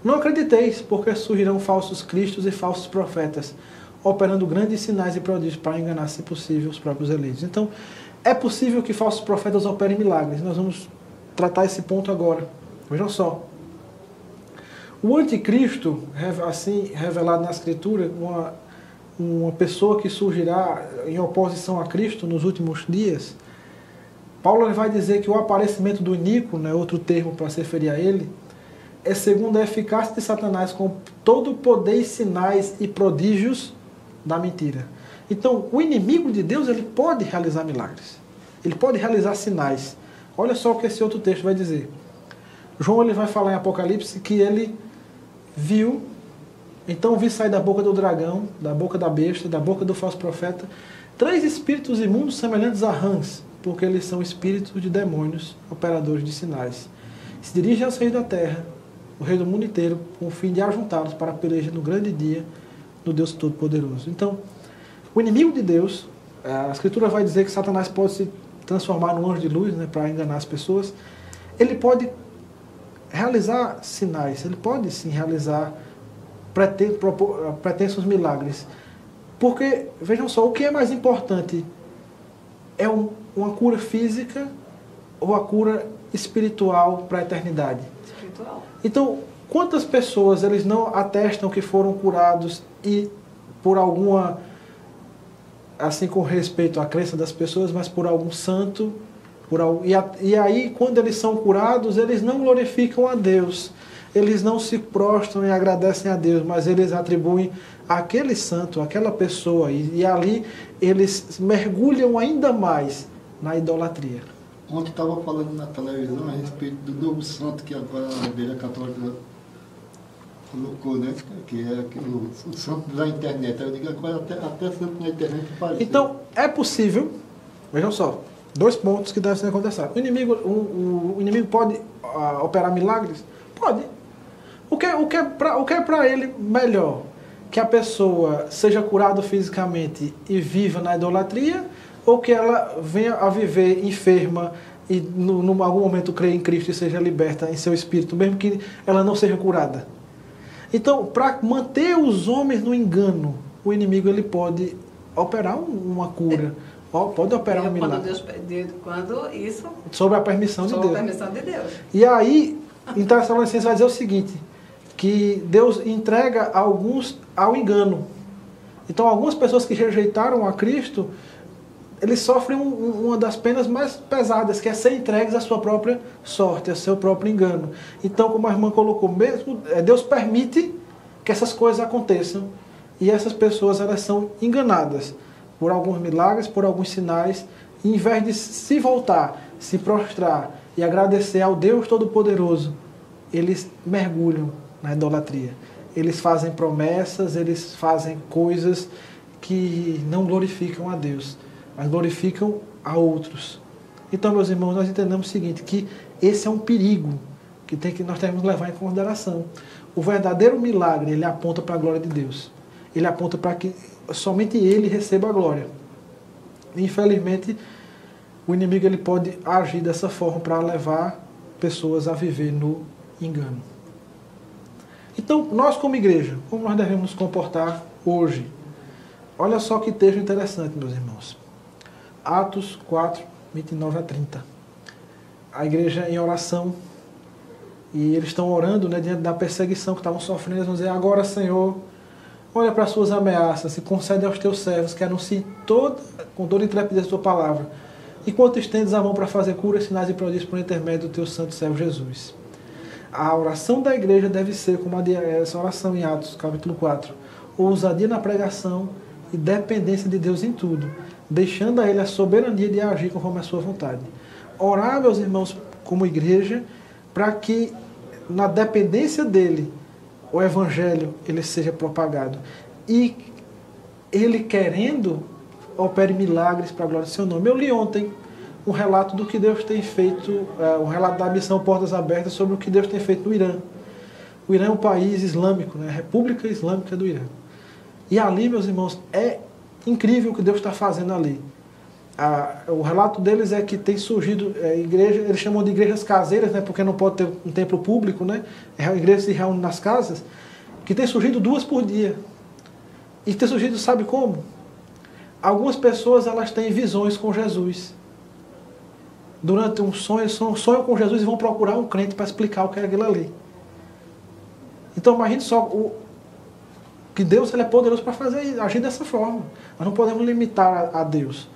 não acrediteis, porque surgirão falsos cristos e falsos profetas, operando grandes sinais e prodígios para enganar, se possível, os próprios eleitos. Então, é possível que falsos profetas operem milagres. Nós vamos tratar esse ponto agora. Vejam só. O anticristo, assim revelado na Escritura, uma pessoa que surgirá em oposição a Cristo nos últimos dias, Paulo vai dizer que o aparecimento do iníquo, né, outro termo para se referir a ele, é segundo a eficácia de Satanás com todo o poder e sinais e prodígios da mentira. Então, o inimigo de Deus ele pode realizar milagres. Ele pode realizar sinais. Olha só o que esse outro texto vai dizer. João ele vai falar em Apocalipse que ele viu, então vi sair da boca do dragão, da boca da besta, da boca do falso profeta, 3 espíritos imundos semelhantes a rãs, porque eles são espíritos de demônios, operadores de sinais. Se dirigem aos reis da terra, o rei do mundo inteiro, com o fim de ajuntá-los para a peleja no grande dia do Deus Todo-Poderoso. Então, o inimigo de Deus, a Escritura vai dizer que Satanás pode se transformar num anjo de luz, né, para enganar as pessoas. Ele pode realizar sinais, ele pode sim realizar pretensos milagres, Porque, vejam só, o que é mais importante? É uma cura física ou a cura espiritual para a eternidade? Espiritual. Então, quantas pessoas eles não atestam que foram curados e por alguma, assim com respeito à crença das pessoas, mas por algum santo, e aí quando eles são curados, eles não glorificam a Deus, eles não se prostram e agradecem a Deus, mas eles atribuem àquele santo, àquela pessoa, e ali eles mergulham ainda mais na idolatria. Ontem estava falando na televisão a respeito do novo santo que agora a Igreja Católica colocou, né? Que é o santo da internet. Eu digo agora até santo na internet apareceu. Então, é possível, vejam só, 2 pontos que devem ser contestados. O inimigo pode operar milagres? Pode. O que é para ele melhor? Que a pessoa seja curada fisicamente e viva na idolatria, ou que ela venha a viver enferma e em algum momento creia em Cristo e seja liberta em seu espírito, mesmo que ela não seja curada? Então, para manter os homens no engano, o inimigo ele pode operar uma cura, pode operar um milagre. Quando isso... Sobre a permissão de Deus. Sobre a permissão de Deus. E aí, em Tessalonicenses vai dizer o seguinte, que Deus entrega alguns ao engano. Então, algumas pessoas que rejeitaram a Cristo, eles sofrem uma das penas mais pesadas, que é ser entregues à sua própria sorte, ao seu próprio engano. Então, como a irmã colocou, mesmo Deus permite que essas coisas aconteçam, e essas pessoas elas são enganadas por alguns milagres, por alguns sinais, e em vez de se voltar, se prostrar e agradecer ao Deus Todo-Poderoso, eles mergulham na idolatria. Eles fazem promessas, eles fazem coisas que não glorificam a Deus, mas glorificam a outros. Então, meus irmãos, nós entendemos o seguinte, que esse é um perigo que nós temos que levar em consideração. O verdadeiro milagre, ele aponta para a glória de Deus. Ele aponta para que somente Ele receba a glória. Infelizmente, o inimigo ele pode agir dessa forma para levar pessoas a viver no engano. Então, nós como igreja, como nós devemos nos comportar hoje? Olha só que texto interessante, meus irmãos. Atos 4, 29 a 30. A igreja em oração, e eles estão orando, né, diante da perseguição que estavam sofrendo. Eles vão dizer, agora, Senhor, olha para as suas ameaças e concede aos teus servos que anunciem com toda intrepidez a tua palavra, enquanto estendes a mão para fazer curas, sinais e prodígios por intermédio do teu santo servo Jesus. A oração da igreja deve ser como essa oração em Atos, capítulo 4. Ousadia na pregação e dependência de Deus em tudo, deixando a Ele a soberania de agir conforme a sua vontade. Orar, meus irmãos, como igreja, para que na dependência dEle, o Evangelho ele seja propagado. E Ele querendo, opere milagres para a glória do seu nome. Eu li ontem um relato do que Deus tem feito, um relato da missão Portas Abertas sobre o que Deus tem feito no Irã. O Irã é um país islâmico, né? República Islâmica do Irã. E ali, meus irmãos, é incrível o que Deus está fazendo ali. O relato deles é que tem surgido igreja, eles chamam de igrejas caseiras, né? Porque não pode ter um templo público, né? A igreja se reúne nas casas, que tem surgido 2 por dia. E tem surgido, sabe como? Algumas pessoas elas têm visões com Jesus. Durante um sonho, sonham com Jesus e vão procurar um crente para explicar o que é aquilo ali. Então imagine só que Deus ele é poderoso para agir dessa forma. Nós não podemos limitar a Deus.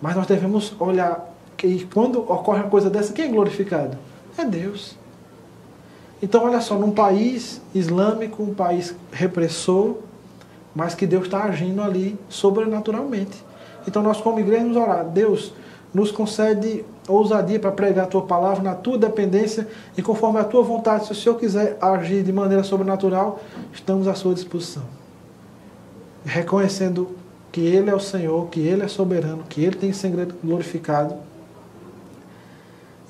Mas nós devemos olhar que quando ocorre uma coisa dessa, quem é glorificado? É Deus. Então olha só, num país islâmico, um país repressor, mas que Deus está agindo ali sobrenaturalmente. Então nós como igreja vamos orar, Deus nos concede ousadia para pregar a tua palavra na tua dependência e conforme a tua vontade. Se o Senhor quiser agir de maneira sobrenatural, estamos à sua disposição. Reconhecendo que Ele é o Senhor, que Ele é soberano, que Ele tem que ser glorificado.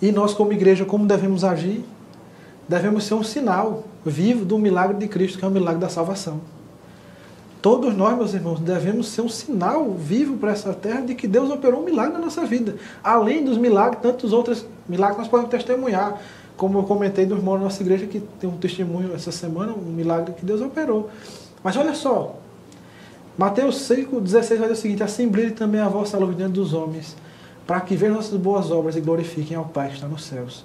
E nós como igreja, como devemos agir? Devemos ser um sinal vivo do milagre de Cristo, que é o milagre da salvação. Todos nós, meus irmãos, devemos ser um sinal vivo para essa terra de que Deus operou um milagre na nossa vida. Além dos milagres, tantos outros milagres nós podemos testemunhar. Como eu comentei do irmão da nossa igreja, que tem um testemunho essa semana, um milagre que Deus operou. Mas olha só, Mateus 5,16 vai dizer o seguinte: assim brilhe também a vossa luz diante dos homens, para que vejam nossas boas obras e glorifiquem ao Pai que está nos céus.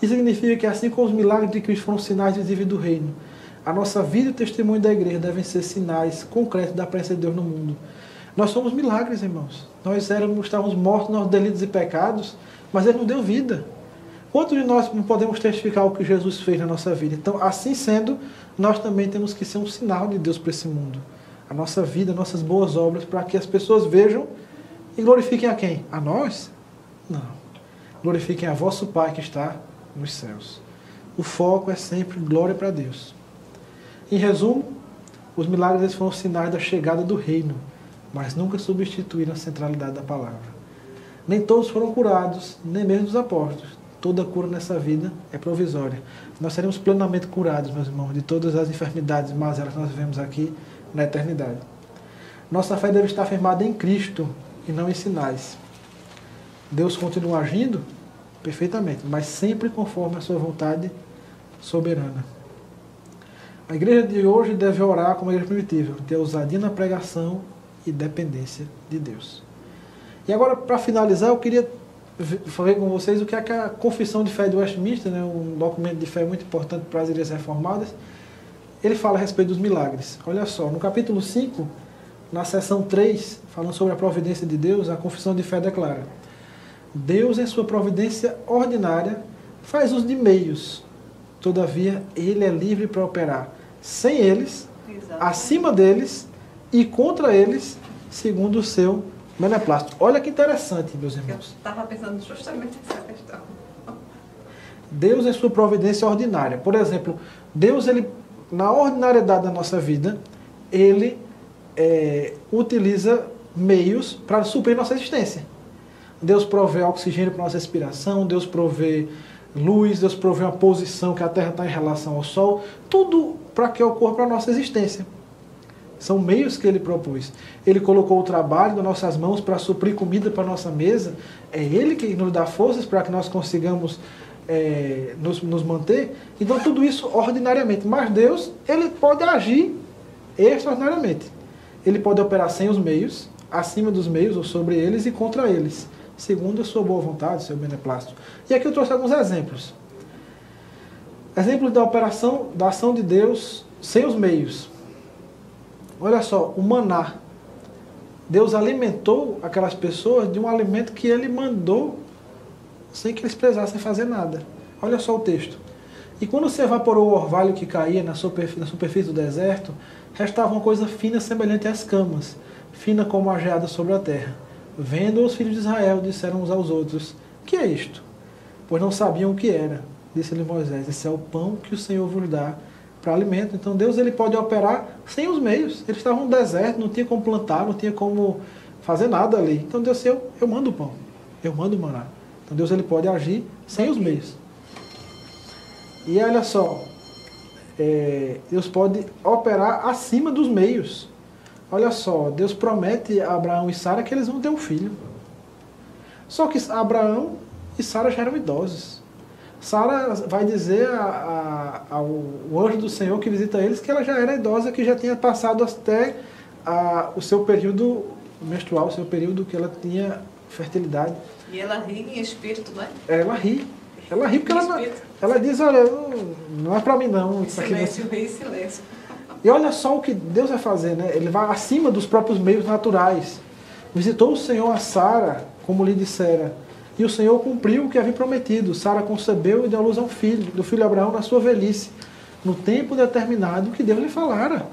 Isso significa que assim como os milagres de Cristo foram sinais visíveis do reino, a nossa vida e o testemunho da igreja devem ser sinais concretos da presença de Deus no mundo. Nós somos milagres, irmãos. Nós estávamos mortos nos delitos e pecados, mas Ele nos deu vida. Quantos de nós não podemos testificar o que Jesus fez na nossa vida? Então, assim sendo, nós também temos que ser um sinal de Deus para esse mundo. A nossa vida, nossas boas obras, para que as pessoas vejam e glorifiquem a quem? A nós? Não. Glorifiquem a vosso Pai que está nos céus. O foco é sempre glória para Deus. Em resumo, os milagres foram sinais da chegada do reino, mas nunca substituíram a centralidade da palavra. Nem todos foram curados, nem mesmo os apóstolos. Toda cura nessa vida é provisória. Nós seremos plenamente curados, meus irmãos, de todas as enfermidades e mazelas que nós vivemos aqui na eternidade. Nossa fé deve estar firmada em Cristo e não em sinais. Deus continua agindo perfeitamente, mas sempre conforme a sua vontade soberana. A igreja de hoje deve orar como a igreja primitiva, ter ousadia na pregação e dependência de Deus. E agora, para finalizar, eu queria ver com vocês o que é a Confissão de Fé de Westminster, né, um documento de fé muito importante para as igrejas reformadas. Ele fala a respeito dos milagres. Olha só, no capítulo 5, na seção 3, falando sobre a providência de Deus, a Confissão de Fé declara: Deus, em sua providência ordinária, faz uso de meios. Todavia, Ele é livre para operar sem eles, acima deles e contra eles, segundo o seu beneplácito. Olha que interessante, meus irmãos. Eu estava pensando justamente nessa questão. Deus, em sua providência ordinária. Por exemplo, Deus, ele, na ordinariedade da nossa vida, Ele utiliza meios para suprir nossa existência. Deus provê oxigênio para nossa respiração, Deus provê luz, Deus provê uma posição que a Terra está em relação ao Sol, tudo para que ocorra para a nossa existência. São meios que Ele propôs. Ele colocou o trabalho nas nossas mãos para suprir comida para a nossa mesa. É Ele que nos dá forças para que nós consigamos nos manter. Então tudo isso ordinariamente. Mas Deus, Ele pode agir extraordinariamente. Ele pode operar sem os meios, acima dos meios ou sobre eles e contra eles, segundo a sua boa vontade, seu beneplácito. E aqui eu trouxe alguns exemplos. Exemplos da operação, da ação de Deus sem os meios. Olha só, o maná. Deus alimentou aquelas pessoas de um alimento que Ele mandou sem que eles precisassem fazer nada. Olha só o texto. E quando se evaporou o orvalho que caía na superfície do deserto, restava uma coisa fina semelhante às camas, fina como a geada sobre a terra. Vendo os filhos de Israel, disseram uns aos outros: que é isto? Pois não sabiam o que era. Disse-lhe Moisés: esse é o pão que o Senhor vos dá para alimento. Então Deus, ele pode operar sem os meios. Eles estavam no deserto, não tinha como plantar, não tinha como fazer nada ali. Então Deus, eu mando o pão, eu mando o maná. Então Deus, ele pode agir sem os meios. E olha só, Deus pode operar acima dos meios. Olha só, Deus promete a Abraão e Sara que eles vão ter um filho. Só que Abraão e Sara já eram idosos. Sara vai dizer ao anjo do Senhor que visita eles que ela já era idosa, que já tinha passado até o seu período menstrual, o seu período que ela tinha fertilidade. E ela ri em espírito, não é? Ela ri. Ela ri porque ela diz: olha, não é para mim não. Isso aqui silêncio, ri em silêncio. E olha só o que Deus vai fazer, né? Ele vai acima dos próprios meios naturais. Visitou o Senhor a Sara, como lhe dissera, e o Senhor cumpriu o que havia prometido. Sara concebeu e deu à luz a um filho, do filho Abraão na sua velhice, no tempo determinado que Deus lhe falara.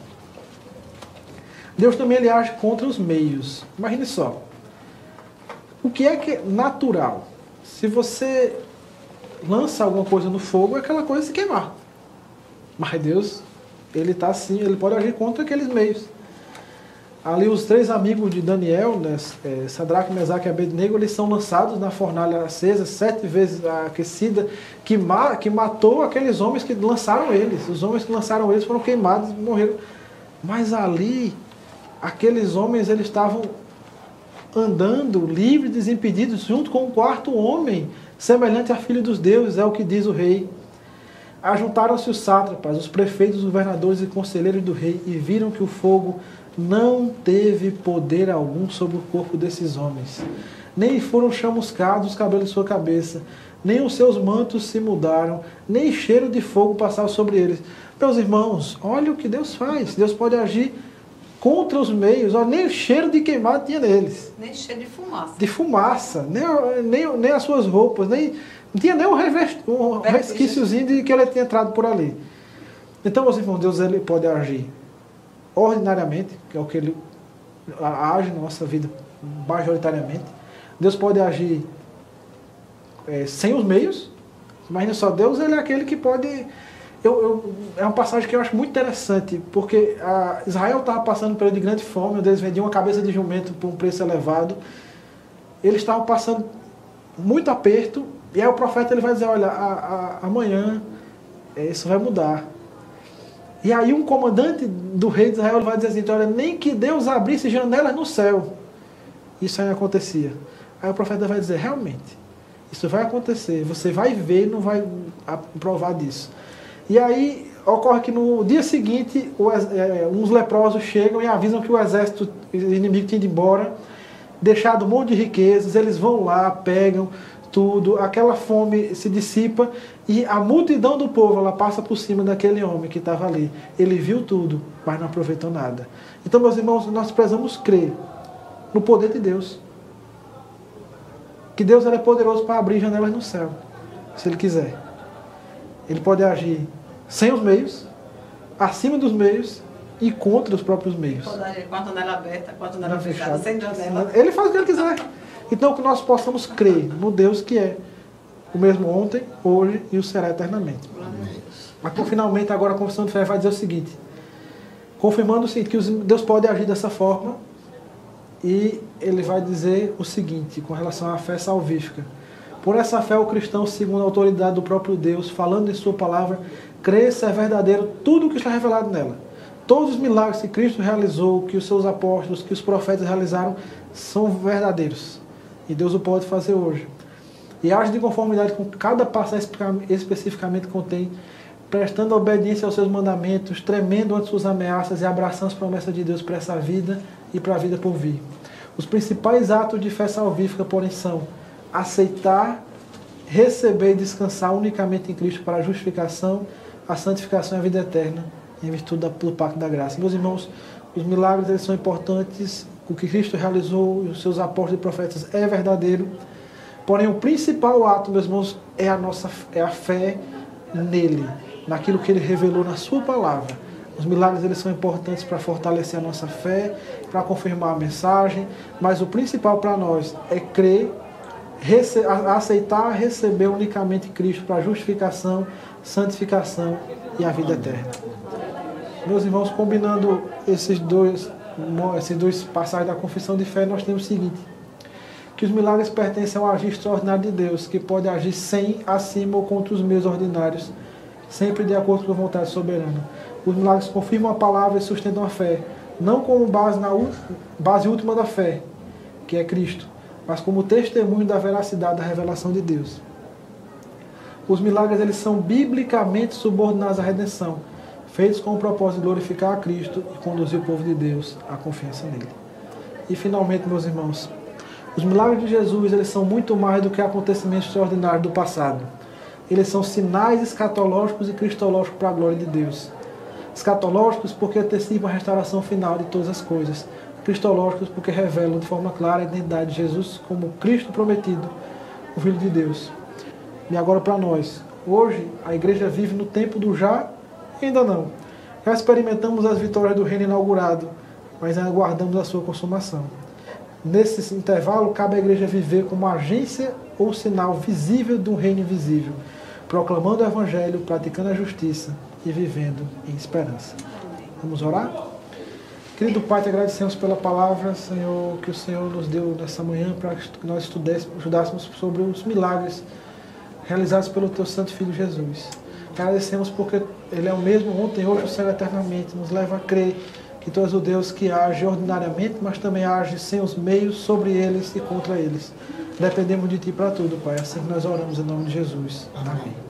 Deus também ele age contra os meios. Imagine só. O que é natural? Se você lança alguma coisa no fogo, é aquela coisa se queimar. Mas Deus, ele está assim, ele pode agir contra aqueles meios. Ali os 3 amigos de Daniel, né, Sadraque, Mesaque e Abednego, eles são lançados na fornalha acesa, 7 vezes aquecida, que matou aqueles homens que lançaram eles. Os homens que lançaram eles foram queimados e morreram. Mas ali, aqueles homens, eles estavam andando livres, desimpedidos, junto com um 4º homem, semelhante a filho dos deuses, é o que diz o rei. Ajuntaram-se os sátrapas, os prefeitos, os governadores e conselheiros do rei, e viram que o fogo não teve poder algum sobre o corpo desses homens, nem foram chamuscados os cabelos de sua cabeça, nem os seus mantos se mudaram, nem cheiro de fogo passava sobre eles. Meus irmãos, olha o que Deus faz. Deus pode agir contra os meios, ó, nem o cheiro de queimado tinha neles. Nem cheiro de fumaça. De fumaça, nem as suas roupas, não tinha nem um resquíciozinho de que ele tinha entrado por ali. Então, meus irmãos, Deus ele pode agir ordinariamente, que é o que ele age na nossa vida majoritariamente. Deus pode agir sem os meios. Imagina só, Deus ele é aquele que pode... é uma passagem que eu acho muito interessante, porque Israel estava passando por um período de grande fome, onde eles vendiam uma cabeça de jumento por um preço elevado. Eles estavam passando muito aperto, e aí o profeta ele vai dizer, olha, amanhã isso vai mudar. E aí um comandante do rei de Israel vai dizer assim, olha, nem que Deus abrisse janelas no céu. Isso aí acontecia. Aí o profeta vai dizer, realmente, isso vai acontecer, você vai ver e não vai provar disso. E aí ocorre que no dia seguinte, uns leprosos chegam e avisam que o exército inimigo tinha ido embora, deixado um monte de riquezas, eles vão lá, pegam tudo, aquela fome se dissipa e a multidão do povo ela passa por cima daquele homem que estava ali. Ele viu tudo, mas não aproveitou nada. Então, meus irmãos, nós precisamos crer no poder de Deus. Que Deus é poderoso para abrir janelas no céu, se Ele quiser. Ele pode agir sem os meios, acima dos meios e contra os próprios meios. Pode agir com a janela aberta, com a janela fechada, sem janela. Ele faz o que Ele quiser. Então, que nós possamos crer no Deus que é o mesmo ontem, hoje e o será eternamente. Mas, finalmente, agora a confissão de fé vai dizer o seguinte, confirmando o seguinte, que Deus pode agir dessa forma, e ele vai dizer o seguinte, com relação à fé salvífica. Por essa fé, o cristão, segundo a autoridade do próprio Deus, falando em sua palavra, crê ser verdadeiro tudo o que está revelado nela. Todos os milagres que Cristo realizou, que os seus apóstolos, que os profetas realizaram, são verdadeiros. E Deus o pode fazer hoje. E age de conformidade com cada passagem especificamente contém, prestando obediência aos seus mandamentos, tremendo ante suas ameaças e abraçando as promessas de Deus para essa vida e para a vida por vir. Os principais atos de fé salvífica, porém, são aceitar, receber e descansar unicamente em Cristo para a justificação, a santificação e a vida eterna, em virtude do pacto da graça. Meus irmãos, os milagres eles são importantes, o que Cristo realizou e os seus apóstolos e profetas é verdadeiro, porém o principal ato, meus irmãos, é a fé nele, naquilo que ele revelou na sua palavra. Os milagres eles são importantes para fortalecer a nossa fé, para confirmar a mensagem, mas o principal para nós é crer, aceitar, receber unicamente Cristo para a justificação, santificação e a vida eterna. Meus irmãos, combinando esses dois passagens da confissão de fé, nós temos o seguinte, que os milagres pertencem ao agir extraordinário de Deus, que pode agir sem, acima ou contra os meios ordinários, sempre de acordo com a vontade soberana. Os milagres confirmam a palavra e sustentam a fé, não como base última da fé, que é Cristo, mas como testemunho da veracidade da revelação de Deus. Os milagres eles são biblicamente subordinados à redenção, feitos com o propósito de glorificar a Cristo e conduzir o povo de Deus à confiança nele. E finalmente, meus irmãos, os milagres de Jesus eles são muito mais do que acontecimentos extraordinários do passado. Eles são sinais escatológicos e cristológicos para a glória de Deus. Escatológicos porque antecipam a restauração final de todas as coisas. Cristológicos porque revelam de forma clara a identidade de Jesus como Cristo prometido, o Filho de Deus. E agora para nós, hoje a igreja vive no tempo do já e ainda não. Já experimentamos as vitórias do reino inaugurado, mas ainda aguardamos a sua consumação. Nesse intervalo, cabe à igreja viver como agência ou sinal visível de um reino invisível, proclamando o Evangelho, praticando a justiça e vivendo em esperança. Vamos orar? Querido Pai, te agradecemos pela palavra, Senhor, que o Senhor nos deu nessa manhã para que nós estudássemos sobre os milagres realizados pelo Teu Santo Filho Jesus. Te agradecemos porque Ele é o mesmo ontem, hoje e será eternamente. Nos leva a crer que Tu és o Deus que age ordinariamente, mas também age sem os meios sobre eles e contra eles. Dependemos de Ti para tudo, Pai. Assim que nós oramos em nome de Jesus. Amém.